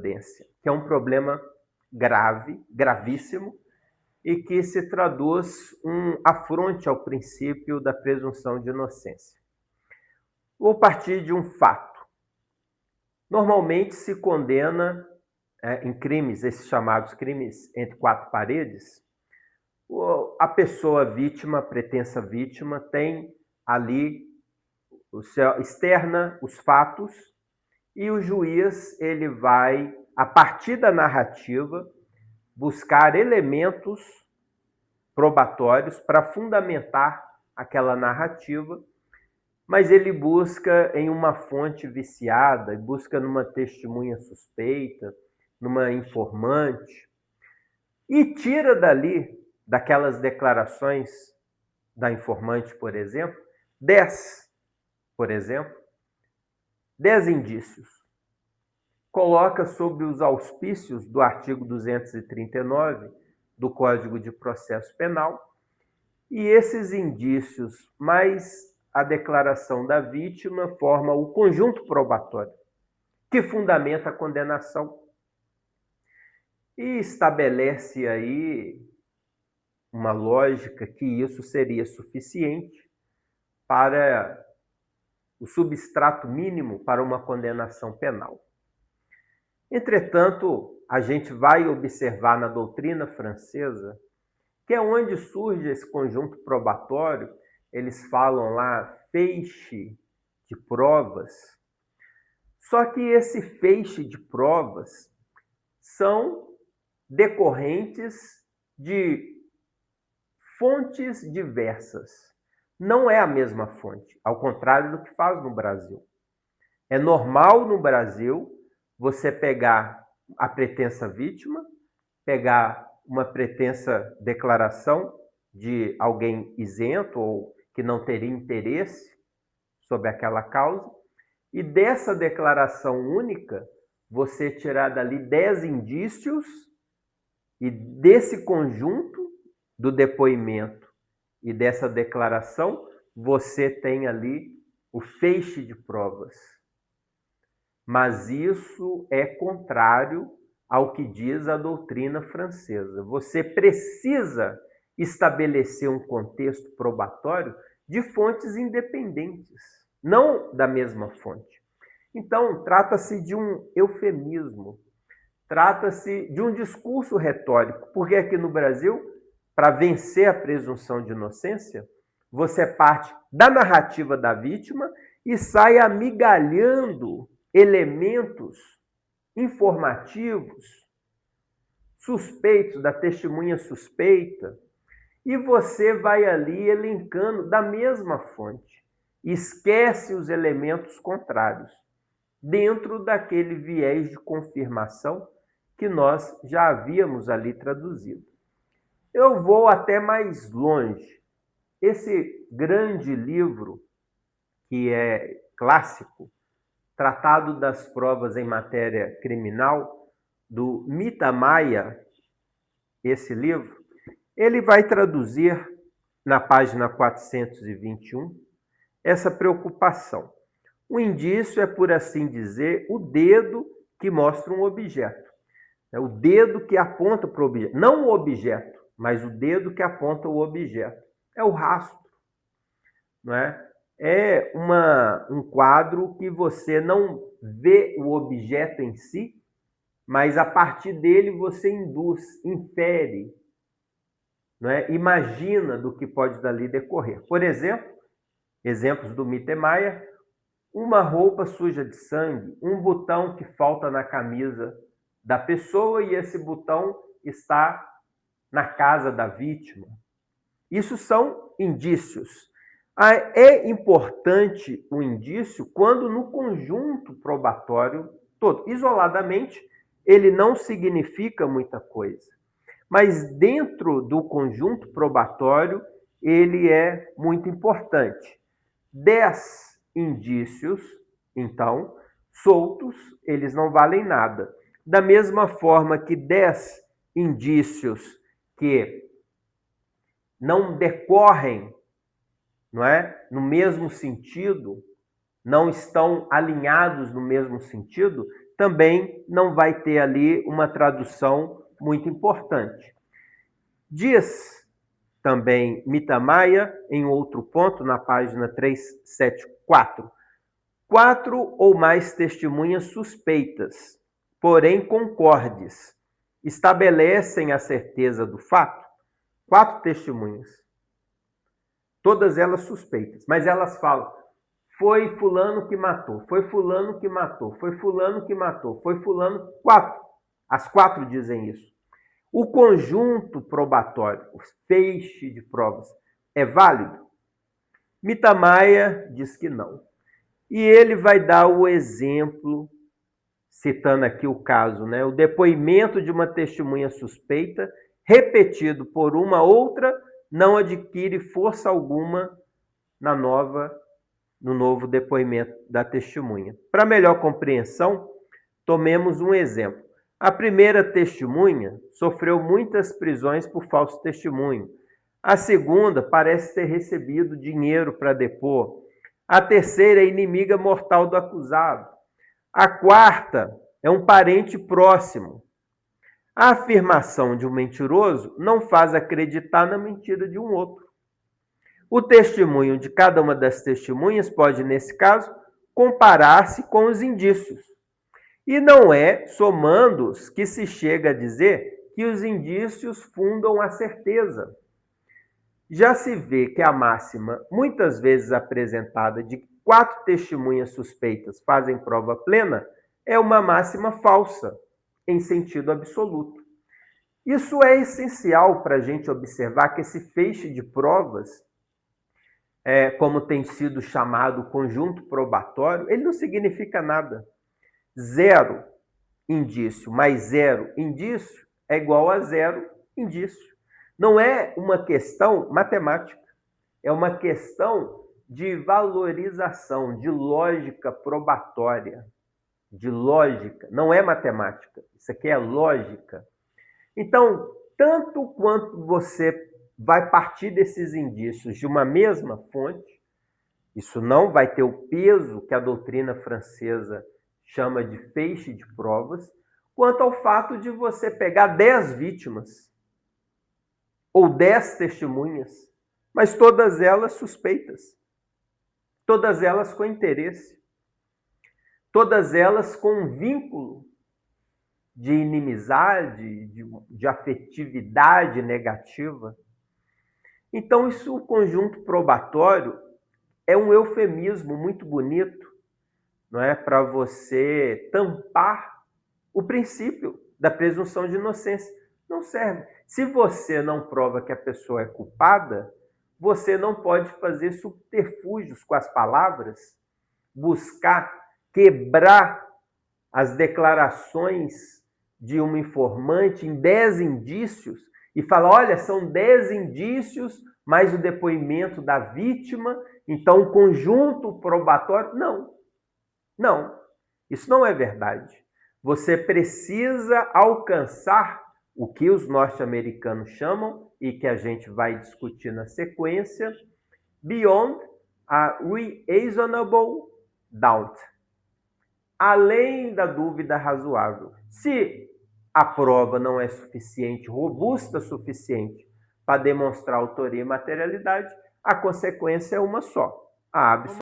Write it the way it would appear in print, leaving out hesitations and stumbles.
que é um problema grave, gravíssimo, e que se traduz um afronte ao princípio da presunção de inocência. Vou partir de um fato. Normalmente se condena em crimes, esses chamados crimes entre quatro paredes, a pessoa vítima, a pretensa vítima, tem ali externa os fatos e o juiz ele vai, a partir da narrativa, buscar elementos probatórios para fundamentar aquela narrativa, mas ele busca em uma fonte viciada, busca numa testemunha suspeita, numa informante, e tira dali, daquelas declarações da informante, por exemplo, 10 indícios. Coloca sob os auspícios do artigo 239 do Código de Processo Penal, e esses indícios, mais a declaração da vítima, forma o conjunto probatório, que fundamenta a condenação e estabelece aí uma lógica que isso seria suficiente para o substrato mínimo para uma condenação penal. Entretanto, a gente vai observar na doutrina francesa que é onde surge esse conjunto probatório, eles falam lá feixe de provas, só que esse feixe de provas são decorrentes de fontes diversas. Não é a mesma fonte, ao contrário do que faz no Brasil. É normal no Brasil você pegar a pretensa vítima, pegar uma pretensa declaração de alguém isento ou que não teria interesse sobre aquela causa, e dessa declaração única, você tirar dali 10 indícios, e desse conjunto do depoimento e dessa declaração, você tem ali o feixe de provas. Mas isso é contrário ao que diz a doutrina francesa. Você precisa estabelecer um contexto probatório de fontes independentes, não da mesma fonte. Então, trata-se de um eufemismo, trata-se de um discurso retórico, porque aqui no Brasil, para vencer a presunção de inocência, você parte da narrativa da vítima e sai amigalhando elementos informativos, suspeitos, da testemunha suspeita, e você vai ali elencando da mesma fonte. Esquece os elementos contrários, dentro daquele viés de confirmação que nós já havíamos ali traduzido. Eu vou até mais longe. Esse grande livro, que é clássico, Tratado das Provas em Matéria Criminal, do Mittermeier, esse livro, ele vai traduzir, na página 421, essa preocupação. O indício é, por assim dizer, o dedo que mostra um objeto. É o dedo que aponta para o objeto. Não o objeto, mas o dedo que aponta o objeto. É o rastro, não é? É um quadro que você não vê o objeto em si, mas a partir dele você induz, infere, não é? Imagina do que pode dali decorrer. Por exemplo, exemplos do Mittermeier, uma roupa suja de sangue, um botão que falta na camisa da pessoa e esse botão está na casa da vítima. Isso são indícios. É importante o indício quando no conjunto probatório todo. Isoladamente, ele não significa muita coisa. Mas dentro do conjunto probatório, ele é muito importante. 10 indícios, então, soltos, eles não valem nada. Da mesma forma que 10 indícios que não decorrem, não é, no mesmo sentido, não estão alinhados no mesmo sentido, também não vai ter ali uma tradução muito importante. Diz também Mittermeier, em outro ponto, na página 374, 4 ou mais testemunhas suspeitas, porém concordes, estabelecem a certeza do fato. 4 testemunhas, todas elas suspeitas, mas elas falam, foi fulano que matou, foi fulano que matou, foi fulano que matou, foi fulano... 4. As 4 dizem isso. O conjunto probatório, o feixe de provas, é válido? Mittermeier diz que não. E ele vai dar o exemplo, citando aqui o caso, né? O depoimento de uma testemunha suspeita, repetido por uma outra, não adquire força alguma no novo depoimento da testemunha. Para melhor compreensão, tomemos um exemplo. A primeira testemunha sofreu muitas prisões por falso testemunho. A segunda parece ter recebido dinheiro para depor. A terceira é inimiga mortal do acusado. A quarta é um parente próximo. A afirmação de um mentiroso não faz acreditar na mentira de um outro. O testemunho de cada uma das testemunhas pode, nesse caso, comparar-se com os indícios. E não é somando-os que se chega a dizer que os indícios fundam a certeza. Já se vê que a máxima, muitas vezes apresentada, de 4 testemunhas suspeitas fazem prova plena, é uma máxima falsa, em sentido absoluto. Isso é essencial para a gente observar que esse feixe de provas, como tem sido chamado conjunto probatório, ele não significa nada. 0 indício mais 0 indício é igual a 0 indício. Não é uma questão matemática, é uma questão de valorização, de lógica probatória, de lógica, não é matemática, isso aqui é lógica. Então, tanto quanto você vai partir desses indícios de uma mesma fonte, isso não vai ter o peso que a doutrina francesa chama de feixe de provas, quanto ao fato de você pegar 10 vítimas ou 10 testemunhas, mas todas elas suspeitas, todas elas com interesse, todas elas com um vínculo de inimizade, de afetividade negativa. Então, isso, o conjunto probatório é um eufemismo muito bonito, não é, para você tampar o princípio da presunção de inocência. Não serve. Se você não prova que a pessoa é culpada, você não pode fazer subterfúgios com as palavras, buscar quebrar as declarações de um informante em 10 indícios e falar, olha, são 10 indícios mais o depoimento da vítima, então o conjunto probatório. Não, isso não é verdade. Você precisa alcançar o que os norte-americanos chamam, e que a gente vai discutir na sequência, beyond a reasonable doubt. Além da dúvida razoável. Se a prova não é suficiente, robusta o suficiente para demonstrar autoria e materialidade, a consequência é uma só, a absoluta.